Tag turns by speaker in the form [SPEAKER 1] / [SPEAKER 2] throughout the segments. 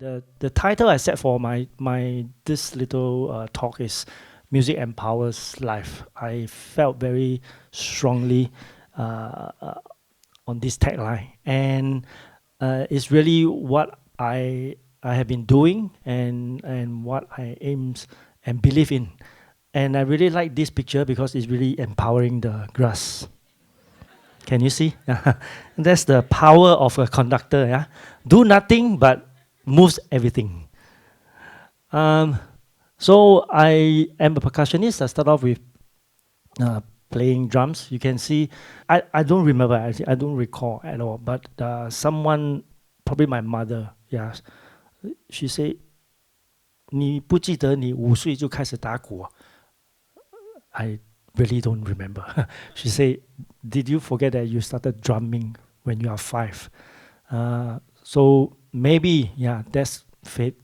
[SPEAKER 1] The title I set for my this little talk is "Music Empowers Life." I felt very strongly on this tagline, and it's really what I have been doing and what I aims and believe in. And I really like this picture because it's really empowering the grass. Can you see? That's the power of a conductor. Yeah, do nothing but moves everything. So I am a percussionist. I start off with playing drums. You can see, I don't remember actually, I don't recall at all. But someone, probably my mother, yeah, she said, 你不记得你5岁就开始打鼓啊? I really don't remember. She said, did you forget that you started drumming when you are 5? So maybe, yeah, that's fated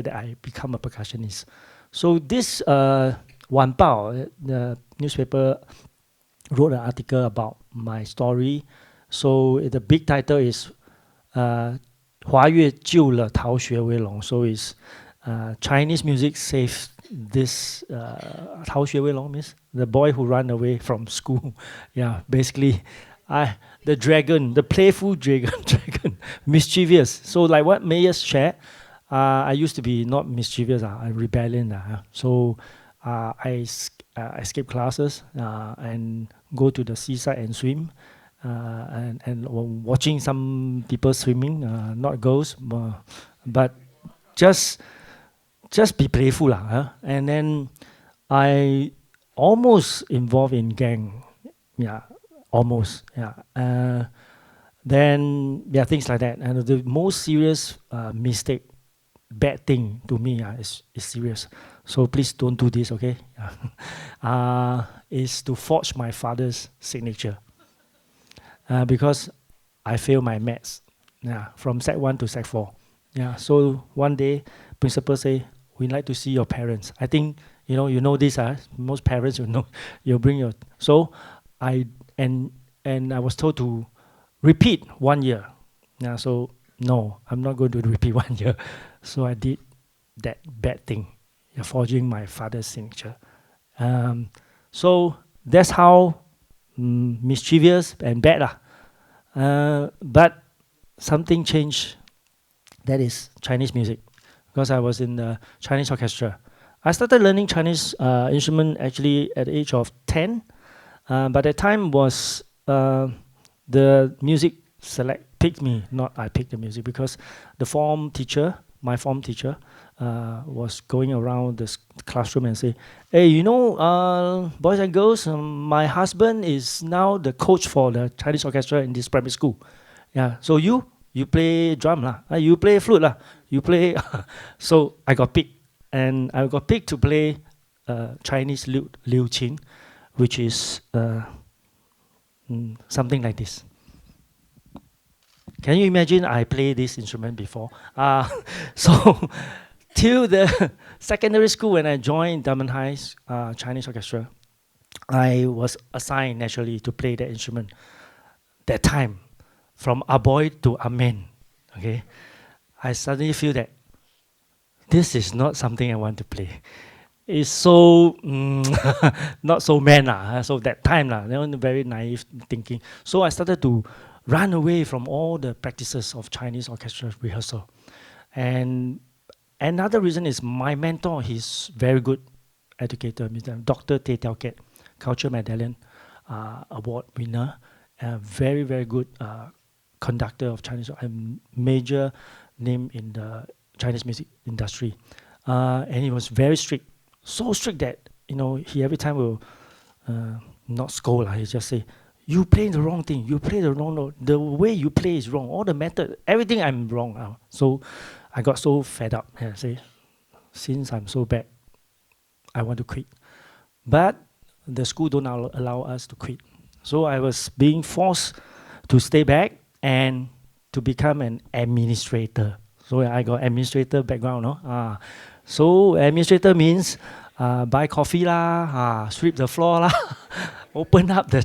[SPEAKER 1] that I become a percussionist. So this Wan Bao, the newspaper, wrote an article about my story. So the big title is 华乐救了逃学威龙. So it's Chinese music saved this 逃学威龙 means the boy who ran away from school. Yeah, basically, the dragon, the playful dragon, mischievous. So like what Mayers shared, I used to be not mischievous, rebellion. So I skip classes and go to the seaside and swim. And watching some people swimming, not girls, but just be playful. And then I almost involved in gang. Yeah, almost. Yeah. Then, yeah, things like that. And the most serious mistake, bad thing to me is serious. So please don't do this, okay? Is to forge my father's signature. Because I failed my maths, yeah, from Sec 1 to Sec 4. Yeah, so one day, principal say, we'd like to see your parents. I think, you know this, most parents, you bring your, so I was told to repeat 1 year. Yeah, so no, I'm not going to repeat 1 year. So I did that bad thing, forging my father's signature. So that's how mischievous and bad. But something changed. That is Chinese music, because I was in the Chinese orchestra. I started learning Chinese instrument actually at the age of 10. But the time was the music picked me, not I picked the music, because the my form teacher, was going around the classroom and say, hey, boys and girls, my husband is now the coach for the Chinese orchestra in this primary school. Yeah, so you play drum lah, you play flute lah, you play. So I got picked, and I got picked to play Chinese liu qin, which is something like this. Can you imagine I play this instrument before? So till the secondary school, when I joined Diamond High's Chinese orchestra, I was assigned naturally to play that instrument. That time, from a boy to a man, okay, I suddenly feel that this is not something I want to play. It's so not so man. So that time, very naive thinking. So I started to run away from all the practices of Chinese orchestra rehearsal. And another reason is my mentor, he's very good educator, Dr. Teh Tiao Ket, Culture Medallion Award winner, very, very good conductor of Chinese, a major name in the Chinese music industry. And he was very strict, so strict that, he every time will not scold, he just say, you play the wrong thing, you play the wrong note, the way you play is wrong, all the method, everything I'm wrong. So I got so fed up, and I say, since I'm so bad, I want to quit. But the school don't allow us to quit. So I was being forced to stay back and to become an administrator. So I got administrator background, no? So administrator means buy coffee lah, sweep the floor lah, open up the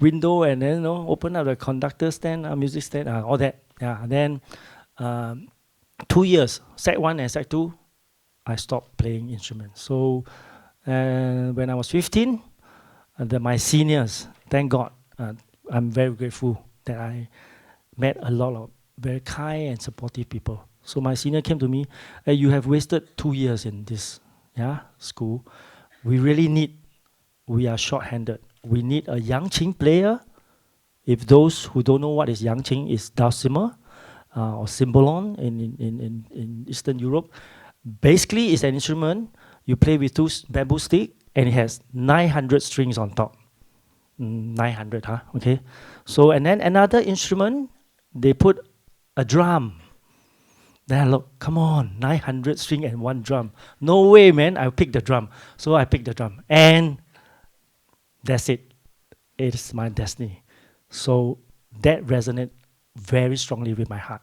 [SPEAKER 1] window and then open up the conductor stand, music stand, all that. Yeah. Then 2 years, Sec 1 and Sec 2, I stopped playing instruments. So when I was 15, my seniors, thank God, I'm very grateful that I met a lot of very kind and supportive people. So my senior came to me, hey, you have wasted 2 years in this school. We are short-handed. We need a Yangqing player. If those who don't know what is Yangqing, is dulcimer or cymbalon in Eastern Europe. Basically, it's an instrument you play with two bamboo sticks, and it has 900 strings on top. 900, huh? Okay. So, and then another instrument, they put a drum. Then I look, come on, 900 string and one drum. No way, man, I'll pick the drum. So I picked the drum. And that's it. It's my destiny. So that resonated very strongly with my heart.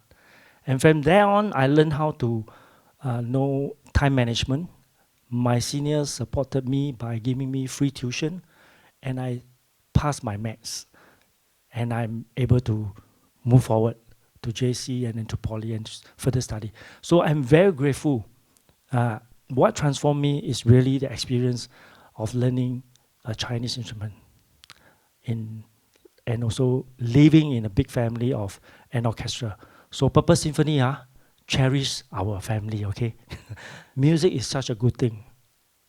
[SPEAKER 1] And from there on, I learned how to know time management. My seniors supported me by giving me free tuition, and I passed my maths. And I'm able to move forward to JC and then to Poly and further study. So I'm very grateful. What transformed me is really the experience of learning a Chinese instrument and also living in a big family of an orchestra. So Purple Symphony, cherish our family, okay? Music is such a good thing.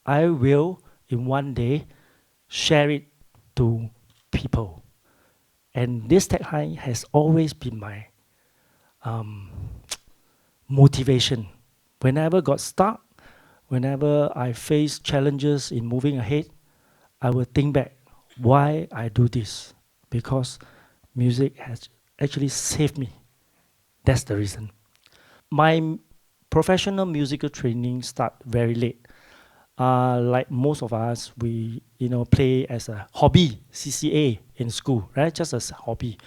[SPEAKER 1] I will, in one day, share it to people. And this tagline has always been my motivation. Whenever I got stuck, whenever I face challenges in moving ahead, I will think back why I do this. Because music has actually saved me. That's the reason. My professional musical training start very late. Like most of us, we play as a hobby, CCA in school, right? Just as a hobby.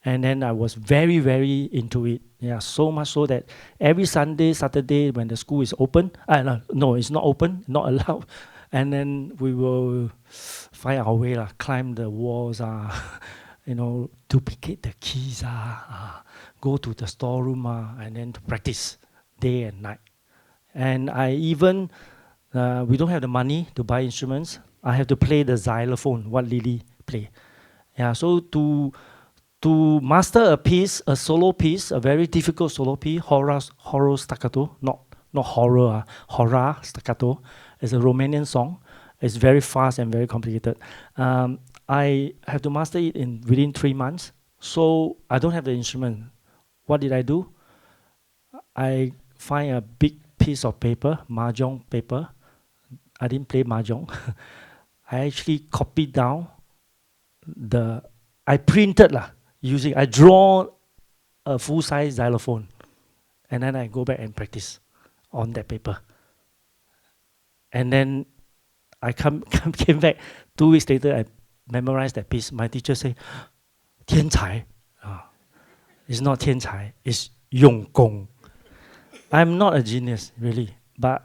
[SPEAKER 1] And then I was very, very into it. Yeah, so much so that every Sunday, Saturday, when the school is open, no, it's not open, not allowed. And then we will find our way, climb the walls, duplicate the keys, go to the storeroom, and then to practice day and night. And I even, we don't have the money to buy instruments. I have to play the xylophone, what Lily play. Yeah, so to master a piece, a solo piece, a very difficult solo piece, horror staccato, not horror, horror staccato. It's a Romanian song. It's very fast and very complicated. I have to master it within 3 months. So I don't have the instrument. What did I do? I find a big piece of paper, mahjong paper. I didn't play mahjong. I actually copied down I printed I draw a full-size xylophone, and then I go back and practice on that paper. And then I came back 2 weeks later. I memorized that piece. My teacher said, 天才. It's not 天才, it's 用功. I'm not a genius, really, but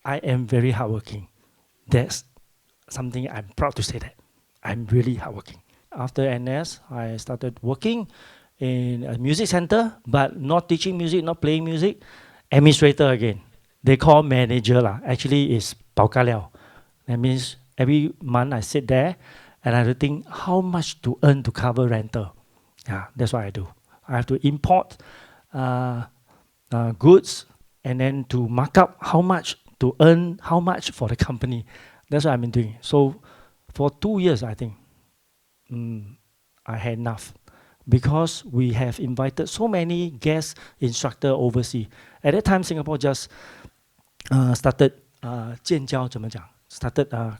[SPEAKER 1] I am very hardworking. That's something I'm proud to say that. I'm really hardworking. After NS, I started working in a music center, but not teaching music, not playing music. Administrator again. They call manager Actually, it's 保咖料. That means every month I sit there and I have to think how much to earn to cover rental. Yeah, that's what I do. I have to import goods and then to mark up how much to earn, how much for the company. That's what I've been doing. So for 2 years, I think, I had enough. Because we have invited so many guest instructors overseas. At that time, Singapore just started 建交怎么讲? Started a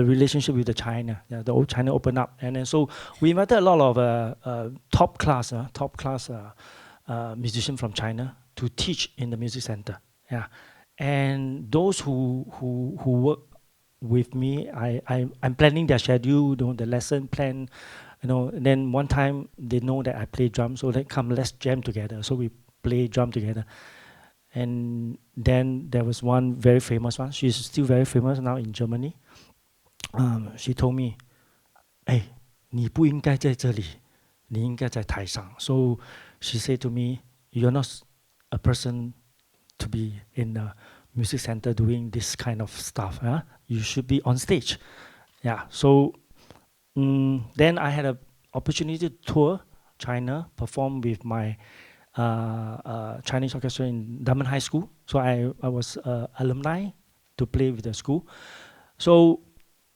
[SPEAKER 1] relationship with the China. Yeah, the old China opened up, and then so we invited a lot of top class musicians from China to teach in the music center. Yeah, and those who work with me, I'm planning their schedule, the lesson plan, and then one time they know that I play drums, so they come, let's jam together. So we play drum together. And then there was one very famous one. She's still very famous now in Germany. She told me, "Hey, 你不应该在这里.你应该在台上. So she said to me, "You're not a person to be in a music center doing this kind of stuff. Huh? You should be on stage." Yeah. So then I had an opportunity to tour China, perform with my Chinese orchestra in Dunman High School. So I was alumni to play with the school. So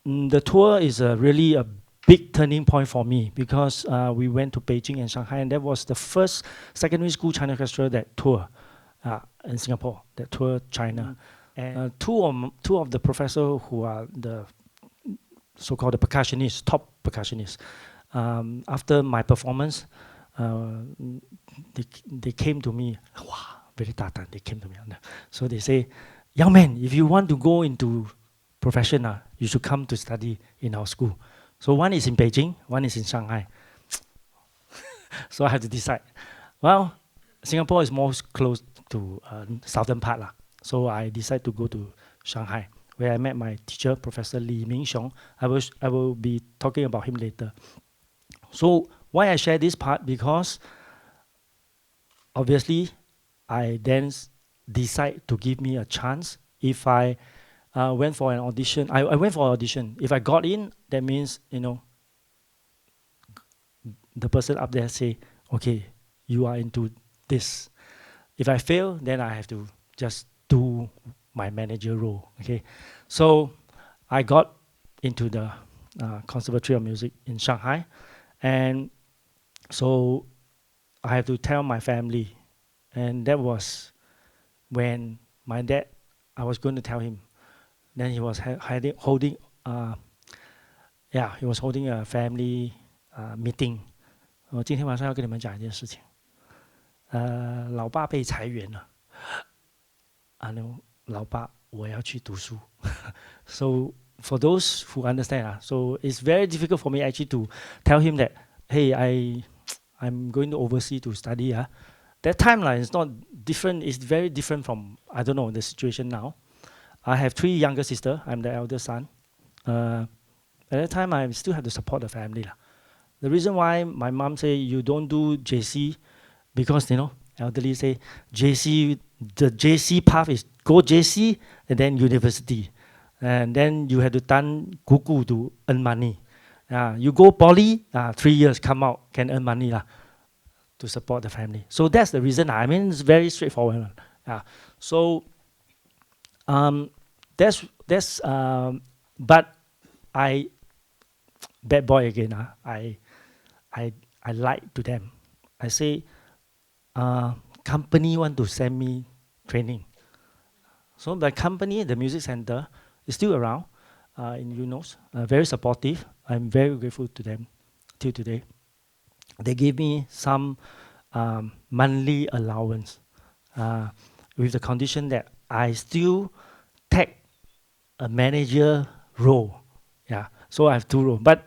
[SPEAKER 1] the tour is really a big turning point for me because we went to Beijing and Shanghai, and that was the first secondary school Chinese orchestra that tour in Singapore, that toured China. And two of the professors who are the so-called the percussionists, top percussionists, after my performance, they came to me, wow, very tatan, they came to me. So they say, "Young man, if you want to go into profession, you should come to study in our school." So one is in Beijing, one is in Shanghai. So I had to decide. Well, Singapore is most close to southern part. So I decided to go to Shanghai, where I met my teacher, Professor Li Mingxiong. I will be talking about him later. So why I share this part? Because obviously, I then decide to give me a chance. If I went for an audition, I went for an audition. If I got in, that means, the person up there say, "Okay, you are into this." If I fail, then I have to just do my manager role. Okay, so I got into the Conservatory of Music in Shanghai, and so I have to tell my family, and that was when my dad, I was going to tell him. Then he was holding a family meeting. 我今天晚上要跟你们讲一件事情。老爸被裁员了。老爸，我要去读书。So for those who understand, so it's very difficult for me actually to tell him that, hey, I'm going to overseas to study. That timeline is not different. It's very different from, I don't know, the situation now. I have 3 younger sisters. I'm the elder son. At that time, I still have to support the family. The reason why my mom say you don't do JC, because elderly say JC, the JC path is go JC and then university, and then you have to done kuku to earn money. You go poly, 3 years come out can earn money to support the family. So that's the reason. I mean, it's very straightforward. So that's but I bad boy again. I lied to them. I say, company want to send me training. So the company, the music center, is still around in Eunos, very supportive. I'm very grateful to them till today. They gave me some monthly allowance with the condition that I still take a manager role. So I have 2 roles. But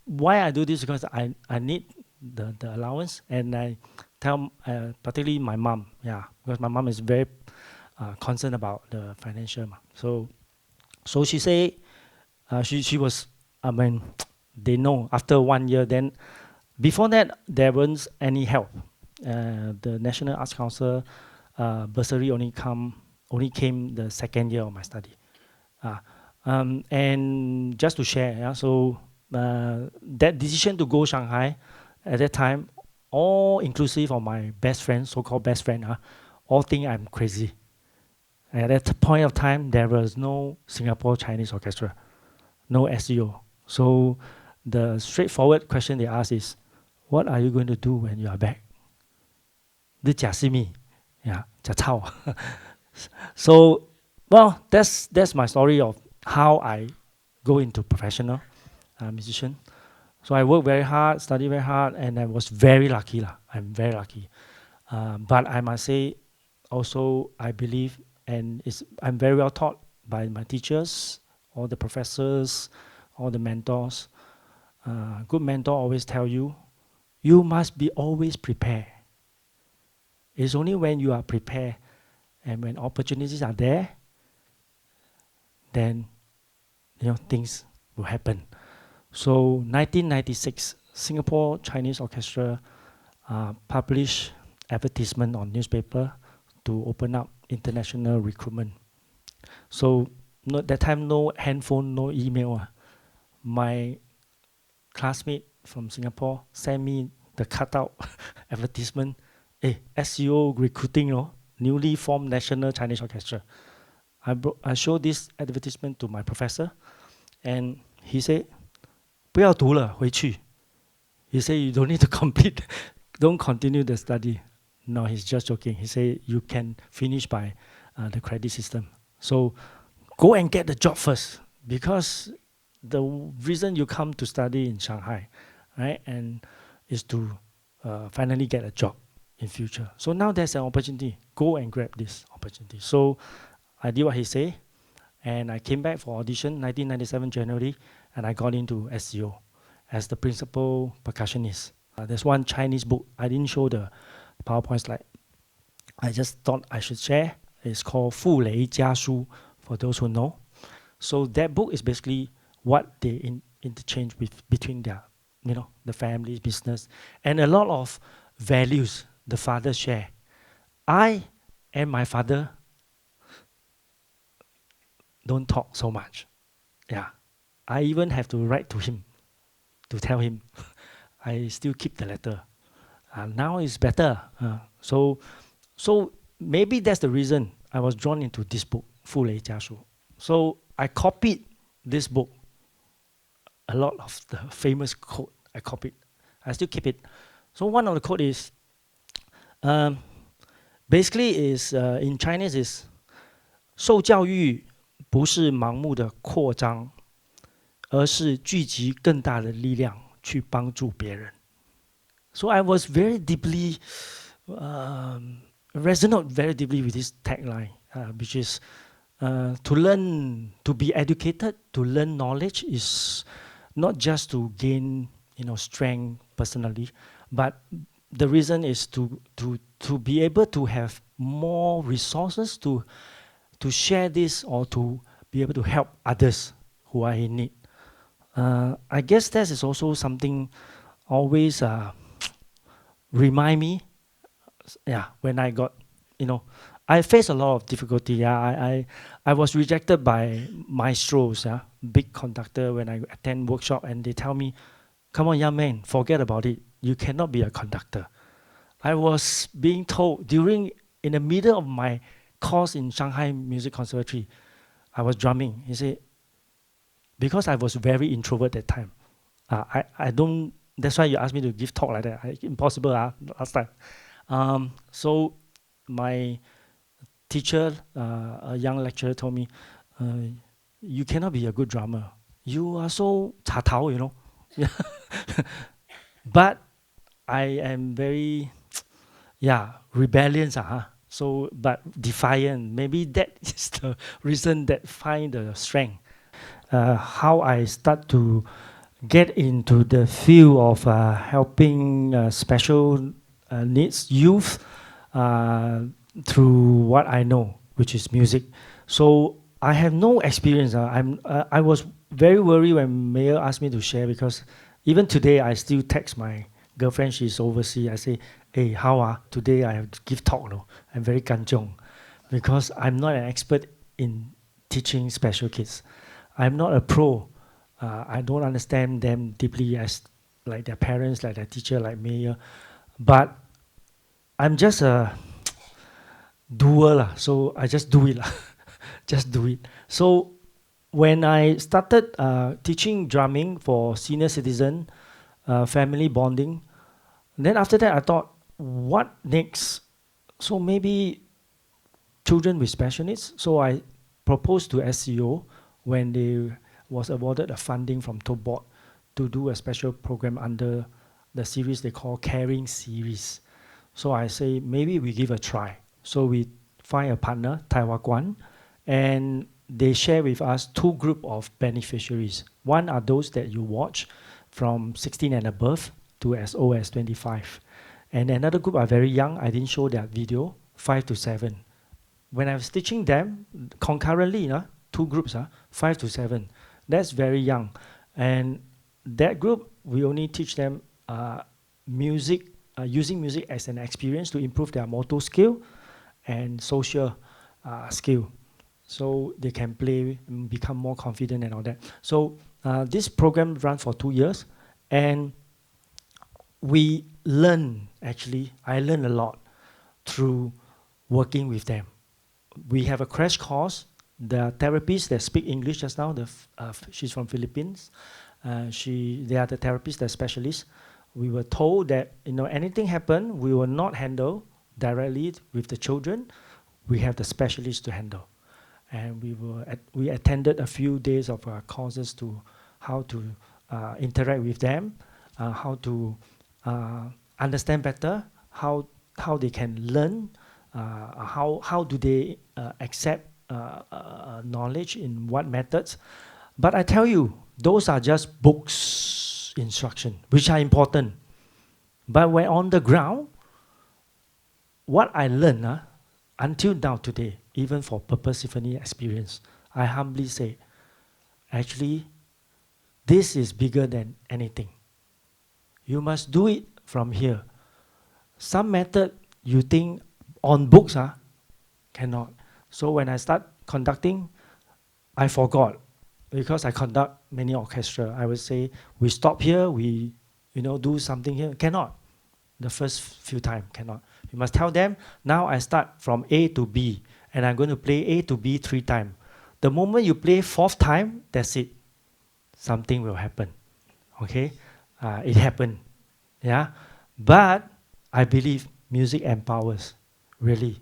[SPEAKER 1] why I do this? Because I need the allowance, and I tell particularly my mom, because my mom is very concerned about the financial. So she say, she was, I mean, they know after 1 year. Then before that, there wasn't any help. The National Arts Council bursary only came the 2nd year of my study. And just to share, so that decision to go Shanghai at that time, all inclusive of my best friend, so-called best friend, all think I'm crazy. At that point of time, there was no Singapore Chinese Orchestra, no SEO. So the straightforward question they ask is, what are you going to do when you are back? The jasimi, jatao. So, well, that's my story of how I go into professional musician. So I worked very hard, studied very hard, and I was very lucky. I'm very lucky. But I must say, also, I believe, and I'm very well taught by my teachers, all the professors, all the mentors. Good mentor always tell you, you must be always prepared. It's only when you are prepared and when opportunities are there, then things will happen. So 1996, Singapore Chinese Orchestra publish advertisement on newspaper to open up international recruitment. So that time, no handphone, no email. My classmate from Singapore sent me the cutout advertisement. SEO recruiting, newly formed National Chinese Orchestra. I showed this advertisement to my professor, and he said, 不要读了，回去. He said, you don't need to complete, don't continue the study. No, he's just joking. He said, you can finish by the credit system. So go and get the job first, because the reason you come to study in Shanghai, right, and is to finally get a job in future. So now there's an opportunity. Go and grab this opportunity. So I did what he said, and I came back for audition 1997 January, and I got into SEO as the principal percussionist. There's one Chinese book. I didn't show the PowerPoint slide. I just thought I should share. It's called 傅雷家书, for those who know. So that book is basically what they interchange between their, the family, business, and a lot of values the father share. I and my father don't talk so much. Yeah. I even have to write to him to tell him. I still keep the letter. Now it's better. So maybe that's the reason I was drawn into this book, 傅雷家书. So I copied this book. A lot of the famous quote I copied. I still keep it. So one of the quote is, basically is in Chinese is, 受教育不是盲目的扩张，而是聚集更大的力量去帮助别人. So I was very deeply, resonate very deeply with this tagline, which is to learn, to be educated, to learn knowledge is not just to gain, strength personally, but the reason is to be able to have more resources to share this, or to be able to help others who are in need. I guess that is also something always remind me. Yeah, when I got, I faced a lot of difficulty. Yeah, I was rejected by maestros, big conductor, when I attend workshop, and they tell me, come on, young man, forget about it. You cannot be a conductor. I was being told in the middle of my course in Shanghai Music Conservatory, I was drumming. He said, because I was very introvert that time. I don't, that's why you asked me to give talk like that. Impossible last time. So my teacher, a young lecturer, told me, you cannot be a good drummer. You are so 茶头, But I am very, rebellious. So, but defiant. Maybe that is the reason that find the strength. How I start to get into the field of helping special needs youth through what I know, which is music. So I have no experience. I was very worried when Mayor asked me to share, because even today I still text my girlfriend. She's overseas. I say, hey, how today I have to give talk. No? I'm very kanchong, because I'm not an expert in teaching special kids. I'm not a pro. I don't understand them deeply as like their parents, like their teacher, like Mayor. But I'm just a doer. So I just do it. Just do it. So when I started teaching drumming for senior citizen, family bonding, then after that I thought, what next? So maybe children with special needs. So I proposed to SEO when they was awarded a funding from Top Board to do a special program under the series they call Caring Series. So I say, maybe we give a try. So we find a partner, Taiwan, and they share with us two groups of beneficiaries. One are those that you watch from 16 and above to as old as 25. And another group are very young. I didn't show that video, 5 to 7. When I was teaching them concurrently, two groups, 5 to 7. That's very young. And that group, we only teach them music, using music as an experience to improve their motor skill and social skill, so they can play and become more confident and all that. So this program runs for 2 years, and we learn, actually, I learned a lot through working with them. We have a crash course. The therapists that speak English just now, she's from Philippines. They are the therapists, the specialists. We were told that anything happen, we will not handle directly with the children. We have the specialists to handle, and we attended a few days of courses to how to interact with them, how to understand better, how they can learn, how do they accept knowledge in what methods. But I tell you, those are just books instruction, which are important. But when on the ground, what I learned until now today, even for Purple Symphony experience, I humbly say, actually, this is bigger than anything. You must do it from here. Some method you think on books cannot. So when I start conducting, I forgot, because I conduct many orchestra. I would say, we stop here, we do something here. Cannot. The first few times, cannot. You must tell them, now I start from A to B, and I'm going to play A to B 3 times. The moment you play 4th time, that's it. Something will happen. Okay? It happened. Yeah? But I believe music empowers, really.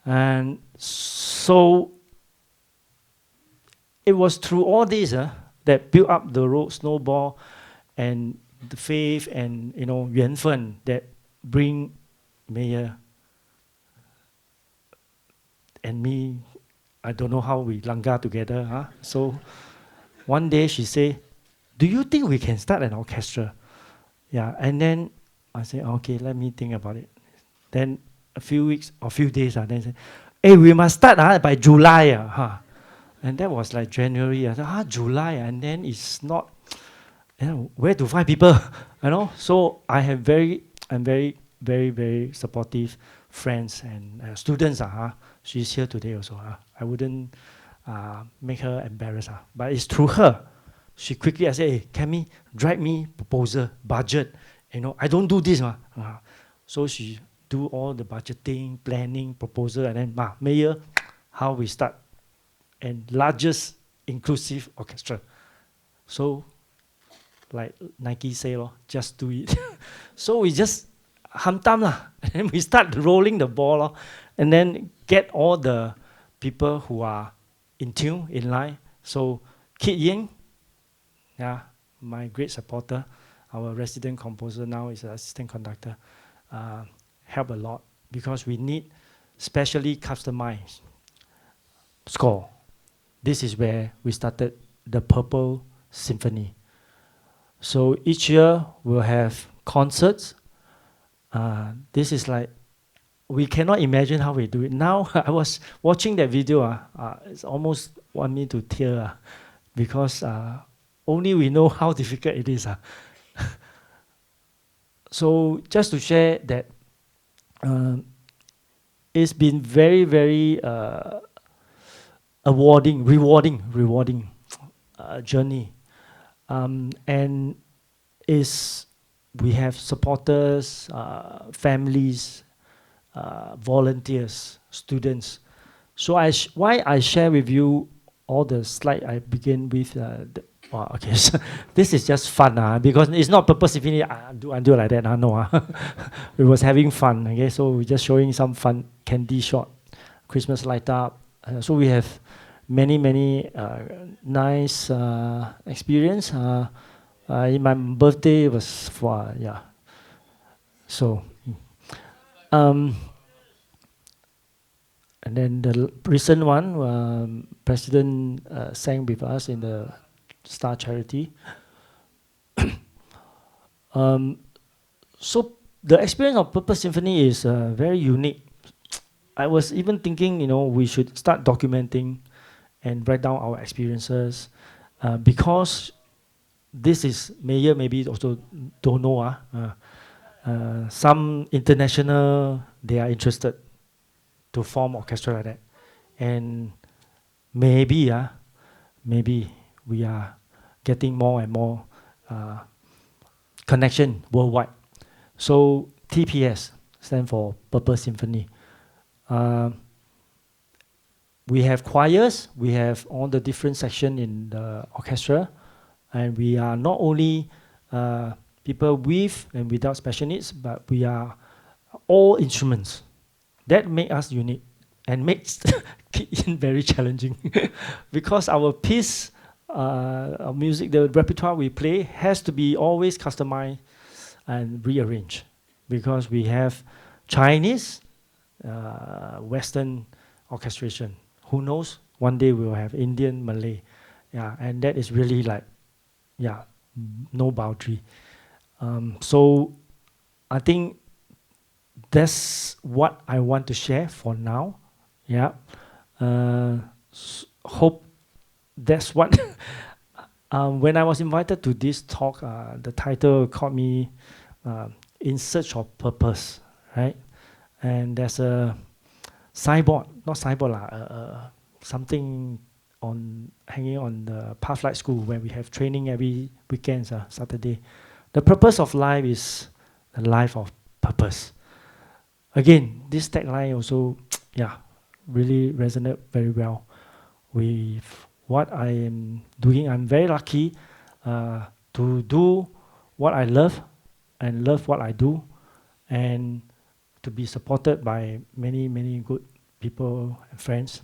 [SPEAKER 1] And so it was through all this that built up the road snowball and the faith and 缘分 that bring Mayor and me. I don't know how we langgar together. So one day she say, do you think we can start an orchestra? Yeah, and then I say, okay, let me think about it. Then a few weeks or few days, then say, hey, we must start by July. And that was like January. I said, July, and then it's not, where to find people, So I have very, very supportive friends and students. She's here today also. I wouldn't make her embarrassed. But it's through her. She quickly, I say, hey, Cammy, write me proposal, budget. I don't do this. So she do all the budgeting, planning, proposal, and then, Mayor, how we start. And largest inclusive orchestra. So, like Nike say, just do it. So we just hamtam and we start rolling the ball, and then get all the people who are in tune, in line. So Kit Ying, my great supporter, our resident composer now is an assistant conductor, help a lot, because we need specially customized score. This is where we started the Purple Symphony. So each year we'll have concerts. This is like, we cannot imagine how we do it. Now, I was watching that video, it's almost want me to tear, because only we know how difficult it is. So just to share that, it's been very, very rewarding journey. And we have supporters, families, volunteers, students. So why I share with you all the slide I begin with. Okay, so this is just fun, because it's not Purple Symphony. Do like that. No, we was having fun. Okay, so we're just showing some fun candy shot, Christmas light up. So we have many nice experience. In my birthday was for So, and then the recent one, President sang with us in the Star Charity. So the experience of Purple Symphony is very unique. I was even thinking, we should start documenting and write down our experiences, because this is Mayor maybe also don't know. Some international, they are interested to form orchestra like that. And maybe, maybe we are getting more and more connection worldwide. So TPS stand for Purple Symphony. We have choirs, we have all the different section in the orchestra, and we are not only people with and without special needs, but we are all instruments. That make us unique and makes it very challenging because our piece, our music, the repertoire we play has to be always customized and rearranged because we have Chinese, Western orchestration. Who knows? One day we will have Indian, Malay, yeah, and that is really like, yeah, no boundary. So I think that's what I want to share for now. Yeah, hope that's what. When I was invited to this talk, the title called me "In Search of Purpose," right? And there's a signboard, not signboard lah, something on hanging on the Pathlight School where we have training every weekends, Saturday. The purpose of life is the life of purpose. Again, this tagline also, yeah, really resonate very well with what I am doing. I'm very lucky to do what I love and love what I do, and to be supported by many, many good people and friends.